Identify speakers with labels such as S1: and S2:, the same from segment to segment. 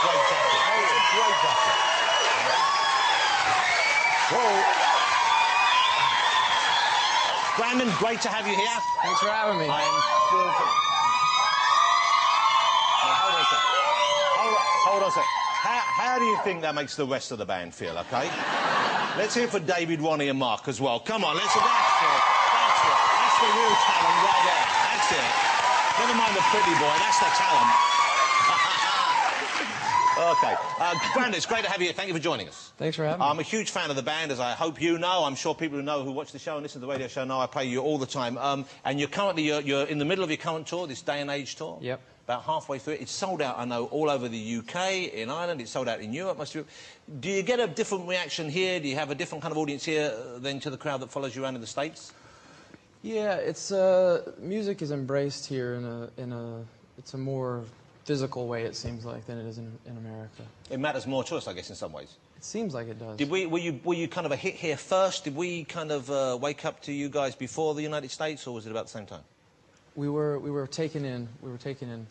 S1: great jacket. Great jacket. Whoa. Brandon, great to have you here.
S2: Thanks for having me.
S1: I am thrilled to... Hold on a sec. How do you think that makes the rest of the band feel, OK? Let's hear it for David, Ronnie and Mark as well. Come on, let's hear that. That's it. That's the real talent right there. That's it. Never mind the pretty boy, that's the talent. OK. Brandon, it's great to have you here. Thank you for joining us.
S2: Thanks for having me.
S1: I'm a huge fan of the band, as I hope you know. I'm sure people who know, who watch the show and listen to the radio show know I play you all the time. And you're currently you're in the middle of your current tour, this Day and Age tour.
S2: Yep.
S1: About halfway through it. It's sold out, I know, all over the UK, in Ireland. It's sold out in Europe. Do you get a different reaction here? Do you have a different kind of audience here than to the crowd that follows you around in the States?
S2: Yeah, it's music is embraced here it's a more physical way, it seems like, than it is in America.
S1: It matters more to us, I guess, in some ways.
S2: It seems like it does.
S1: Were you kind of a hit here first? Did we kind of wake up to you guys before the United States, or was it about the same time?
S2: We were taken in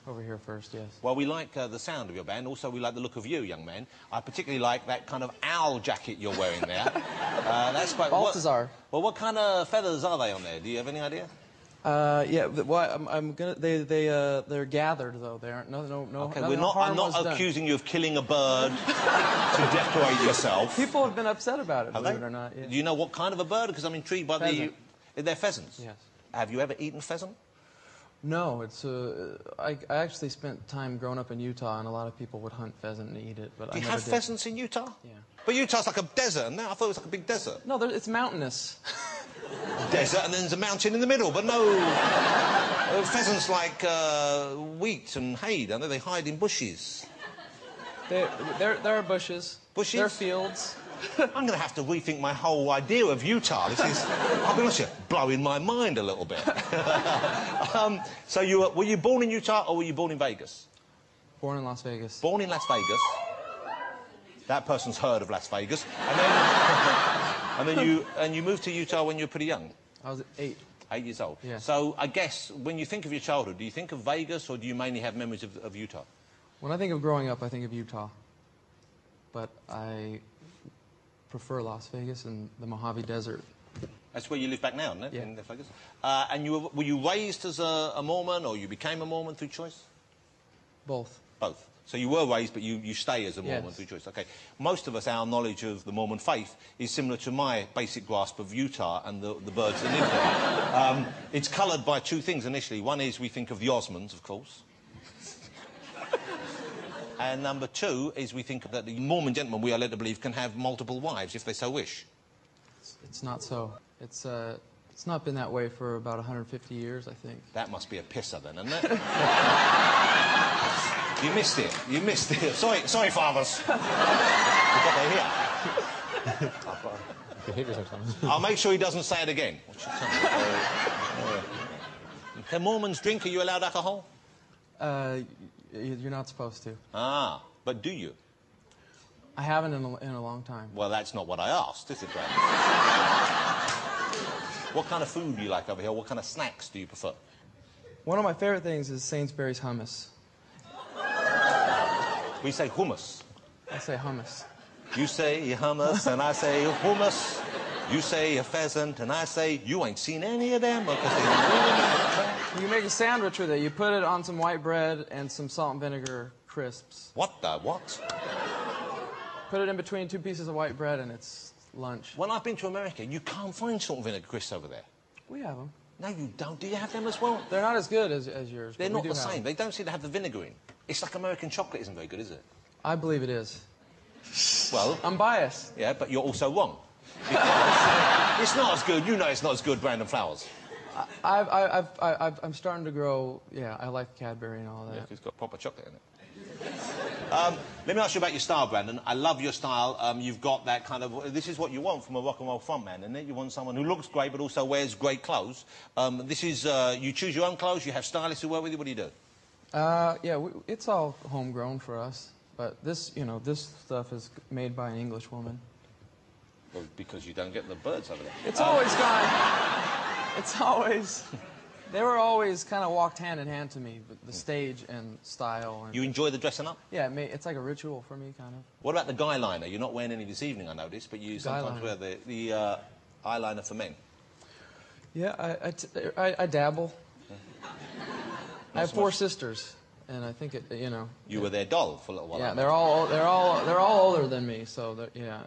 S2: over here first, yes.
S1: Well, we like the sound of your band. Also, we like the look of you, young man. I particularly like that kind of owl jacket you're wearing there. That's quite...
S2: Balthazar.
S1: Well, what kind of feathers are they on there? Do you have any idea?
S2: Yeah. Well, I'm gonna. They're gathered though. They aren't. No.
S1: Okay, I'm not accusing you of killing a bird to decorate yourself.
S2: People have been upset about it, believe
S1: it
S2: or not. Yeah.
S1: Do you know what kind of a bird? Because I'm intrigued by
S2: Pheasant.
S1: They're pheasants.
S2: Yes.
S1: Have you ever eaten pheasant?
S2: No, it's I actually spent time growing up in Utah, and a lot of people would hunt pheasant and eat it, but
S1: Do you
S2: I never
S1: have
S2: did.
S1: pheasants in Utah?
S2: Yeah.
S1: But Utah's like a desert, and I thought it was like a big desert.
S2: No, it's mountainous.
S1: Desert, and then there's a mountain in the middle, but no... pheasants like wheat and hay, don't they? They hide in bushes.
S2: There are bushes.
S1: Bushes?
S2: There are fields.
S1: I'm going to have to rethink my whole idea of Utah. This is, I'll be honest with you, blowing my mind a little bit. So were you born in Utah or were you born in Vegas?
S2: Born in Las Vegas.
S1: Born in Las Vegas. That person's heard of Las Vegas. And then you moved to Utah when you were pretty young.
S2: I was 8.
S1: 8 years old.
S2: Yeah.
S1: So I guess when you think of your childhood, do you think of Vegas or do you mainly have memories of Utah?
S2: When I think of growing up, I think of Utah. But I prefer Las Vegas and the Mojave Desert.
S1: That's where you live back now, isn't it?
S2: Yeah.
S1: In Las Vegas. And were you raised as a Mormon or you became a Mormon through choice?
S2: Both.
S1: Both. So you were raised, but you stay as a Mormon
S2: Yes.
S1: through choice. Okay. Most of us, our knowledge of the Mormon faith is similar to my basic grasp of Utah and the birds that live there. It's coloured by two things initially. One is we think of the Osmonds, of course. And number two is we think that the Mormon gentlemen, we are led to believe, can have multiple wives if they so wish.
S2: It's not so. It's not been that way for about 150 years, I think.
S1: That must be a pisser then, isn't it? You missed it. You missed it. Sorry, fathers. I'll make sure he doesn't say it again. Can Mormons drink? Are you allowed alcohol?
S2: You're not supposed to.
S1: Ah, but do you?
S2: I haven't in a long time.
S1: Well, that's not what I asked, is it, Brad? What kind of food do you like over here? What kind of snacks do you prefer?
S2: One of my favorite things is Sainsbury's hummus.
S1: We say hummus.
S2: I say hummus.
S1: You say hummus, and I say hummus. You say a pheasant, and I say you ain't seen any of them.
S2: You can make a sandwich with it. You put it on some white bread and some salt and vinegar crisps.
S1: What the what?
S2: Put it in between 2 pieces of white bread, and it's lunch.
S1: When I've been to America, you can't find salt and vinegar crisps over there.
S2: We have them.
S1: No, you don't. Do you have them as well?
S2: They're not as good as yours.
S1: They're not the same. They don't seem to have the vinegar in. It's like American chocolate isn't very good, is it?
S2: I believe it is.
S1: Well...
S2: I'm biased.
S1: Yeah, but you're also wrong. It's not as good. You know it's not as good, Brandon Flowers.
S2: I'm starting to grow... Yeah, I like Cadbury and all that.
S1: Yeah, it's got proper chocolate in it. Let me ask you about your style, Brandon. I love your style. You've got that kind of... This is what you want from a rock and roll frontman, isn't it? You want someone who looks great but also wears great clothes. This is... you choose your own clothes, you have stylists who work with you. What do you do?
S2: Yeah, it's all homegrown for us. But this, you know, this stuff is made by an English woman.
S1: Well, because you don't get the birds over there.
S2: It's always gone... It's always... They were always kind of walked hand in hand to me, but the stage and style. And
S1: You enjoy the dressing up?
S2: yeah, it's like a ritual for me, kind of.
S1: What about the guy liner? You're not wearing any this evening, I noticed, but you sometimes wear the eyeliner for men.
S2: Yeah, I dabble. I have
S1: so
S2: 4
S1: much.
S2: sisters, and I think you know.
S1: You were their doll for a little while.
S2: Yeah, they're all older than me, so yeah.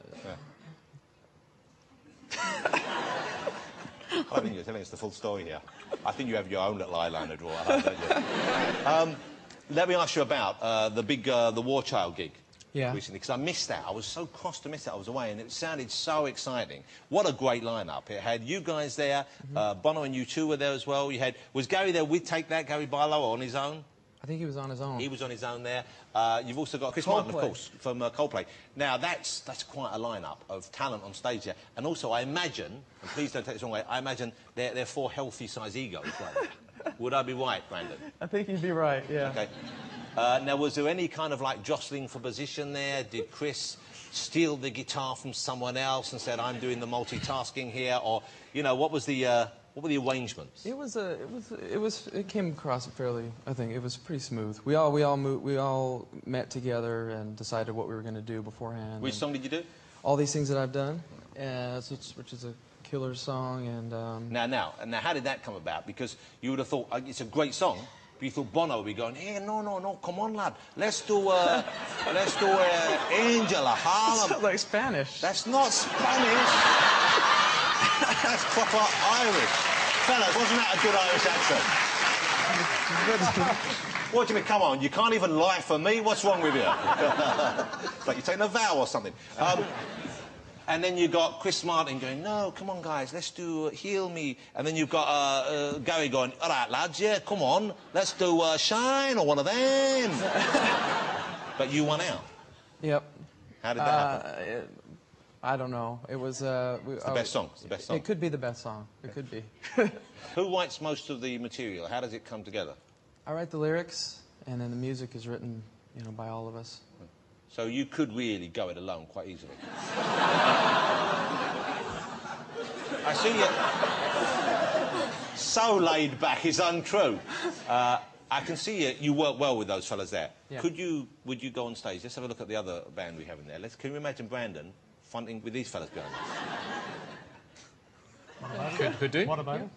S1: I don't think you're telling us the full story here. I think you have your own little eyeliner drawer, don't you? Let me ask you about the big the War Child gig.
S2: Yeah.
S1: Recently, because I missed that. I was so cross to miss that. I was away, and it sounded so exciting. What a great lineup! It had you guys there, Bono and U2 were there as well. You had was Gary there with Take That, Gary Barlow, on his own?
S2: I think he was on his own.
S1: He was on his own there. You've also got Chris Martin, of course, from Coldplay. Now, that's quite a lineup of talent on stage there. And also, I imagine, and please don't take this the wrong way, I imagine they're 4 healthy-size egos, right? Would I be right, Brandon?
S2: I think you'd be right, yeah.
S1: Okay. Now, was there any kind of, like, jostling for position there? Did Chris steal the guitar from someone else and said, I'm doing the multitasking here? Or, you know, what were the arrangements?
S2: It came across fairly, I think, it was pretty smooth. We all met together and decided what we were going to do beforehand.
S1: Which song did you do?
S2: All These Things That I've Done, which is a killer song, and...
S1: Now, how did that come about? Because you would have thought, it's a great song, but you thought Bono would be going, hey, no, come on, lad, let's do Angela, Harlem.
S2: Sounds like Spanish.
S1: That's not Spanish. That's proper Irish. Fellas, wasn't that a good Irish accent? What do you mean, come on, you can't even lie for me? What's wrong with you? It's like you're taking a vow or something. And then you've got Chris Martin going, no, come on, guys, let's do Heal Me. And then you've got Gary going, all right, lads, yeah, come on, let's do Shine or one of them. But you won out.
S2: Yep.
S1: How did that happen?
S2: I don't know. It was...
S1: it's the best song. It's the best song.
S2: It could be the best song. It could be.
S1: Who writes most of the material? How does it come together?
S2: I write the lyrics, and then the music is written, you know, by all of us.
S1: So you could really go it alone quite easily. I see you. So laid back is untrue. I can see you work well with those fellas there.
S2: Yeah.
S1: Would you go on stage? Let's have a look at the other band we have in there. Can you imagine Brandon fronting with these fellas behind us?
S3: Could do.
S4: What about it?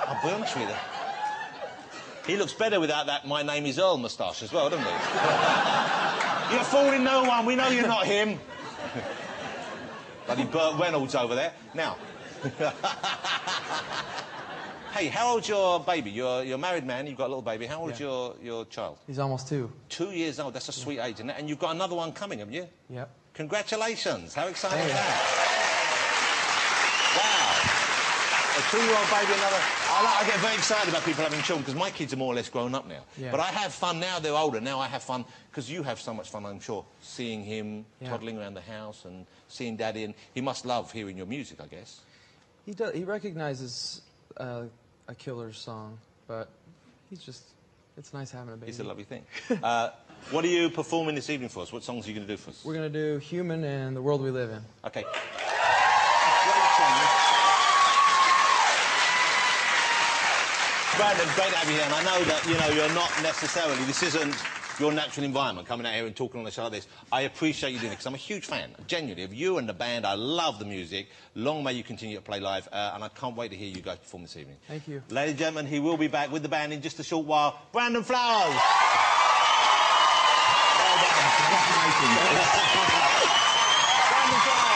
S1: I'll be honest with you. He looks better without that My Name Is Earl moustache as well, doesn't he? You're fooling no one. We know you're not him. Bloody Burt Reynolds over there. Now. Hey, how old's your baby? You're a married man, you've got a little baby. How old's your child?
S2: He's almost 2.
S1: 2 years old, that's a sweet age, isn't it? And you've got another one coming, haven't you?
S2: Yep.
S1: Congratulations, how exciting is that? Wow. A 2-year-old baby, another... I get very excited about people having children, because my kids are more or less grown up now.
S2: Yeah.
S1: But I have fun now, they're older, now I have fun, because you have so much fun, I'm sure, seeing him toddling around the house and seeing Daddy, and he must love hearing your music, I guess.
S2: He does. He recognizes a killer's song, but he's just... It's nice having a baby.
S1: It's a lovely thing. What are you performing this evening for us? What songs are you going to do for us?
S2: We're going to do Human and The World We Live In.
S1: OK. Great song. Brandon, great to have you here, and I know that, you know, you're not necessarily... This isn't your natural environment, coming out here and talking on a show like this. I appreciate you doing it, because I'm a huge fan, genuinely, of you and the band. I love the music. Long may you continue to play live, and I can't wait to hear you guys perform this evening.
S2: Thank you.
S1: Ladies and gentlemen, he will be back with the band in just a short while. Brandon Flowers! Well done. Congratulations. Brandon Flowers.